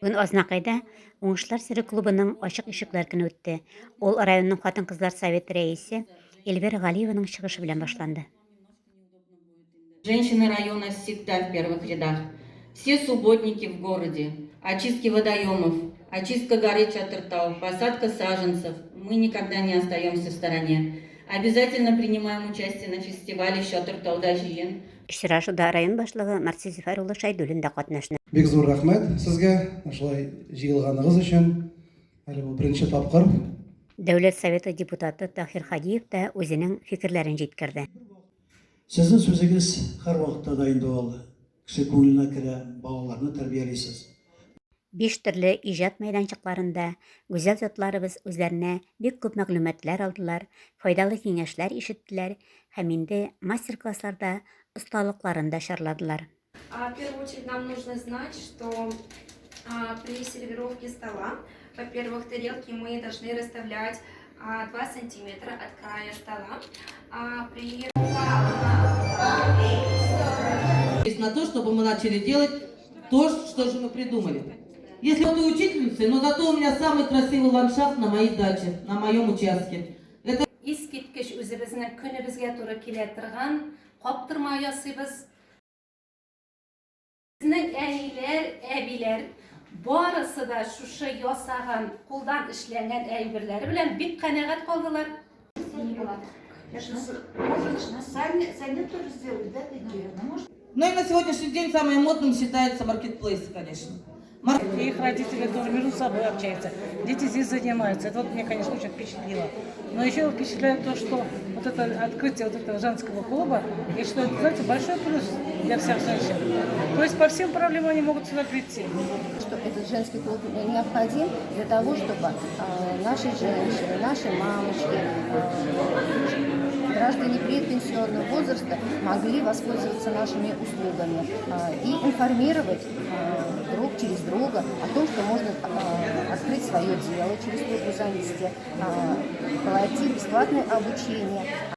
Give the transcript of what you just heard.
Бүген Азнакайда Уңышлар сиры клубының ачык ишекләр көне үтте. Ул районның хатын-кызлар советы рәисе Эльвира Галиеваның чыгышы белән башланды. Женщины района всегда в первых рядах. Все субботники в городе, очистки водоемов, очистка горы Чатыртау, посадка саженцев. Мы никогда не остаемся в стороне. Обязательно принимаем участие на фестивале Чатыртауда жиын. Очрашуда район башлыгы Нарцисс Зөфәр улы Шайдуллин да катнашты. Бик зур рәхмәт сезгә шулай җыелганыгыз өчен. Әле бу беренче тапкыр. Дәүләт советы депутаты Тахир Хадиев та үзенең фикерләрен җиткерде. Сезнең сүзегез һәрвакытта да инде ул кеше күңеленә керә, балаларны тәрбиялисез. 5 төрле иҗат мәйданчыкларында гүзәл затларыбыз үзләренә бик күп мәгълүматлар алдылар, файдалы киңәшләр ишеттеләр һәм инде мастер-классларда осталыкларын да чарладылар. В первую очередь нам нужно знать, что при сервировке стола, во-первых, тарелки мы должны расставлять 2 сантиметра от края стола. На то, чтобы мы начали делать то, что же мы придумали. Если вот и учительница, но зато у меня самый красивый ландшафт на моей даче, на моем участке. Это Искиткеч үзебезнең көнебезгә туры килә торган каптырма ясыйбыз. Безнең әниләр, әбиләр барысы да шушы ясаган, кулдан эшләнгән әйберләре белән бик канәгать калдылар. Сами тоже сделают, да, такие? Ну и на сегодняшний день самым модным считается маркетплейс, конечно. И их родители тоже между собой общаются. Дети здесь занимаются. Это вот меня, конечно, очень впечатлило. Но еще впечатляет то, что вот это открытие вот этого женского клуба, я считаю, это, знаете, большой плюс для всех женщин. То есть по всем проблемам они могут сюда прийти. Что этот женский клуб необходим для того, чтобы наши женщины, наши мамочки, граждане предпенсионного возраста могли воспользоваться нашими услугами и информировать друг через друга о том, что можно открыть свое дело через службу занятости, пройти бесплатное обучение.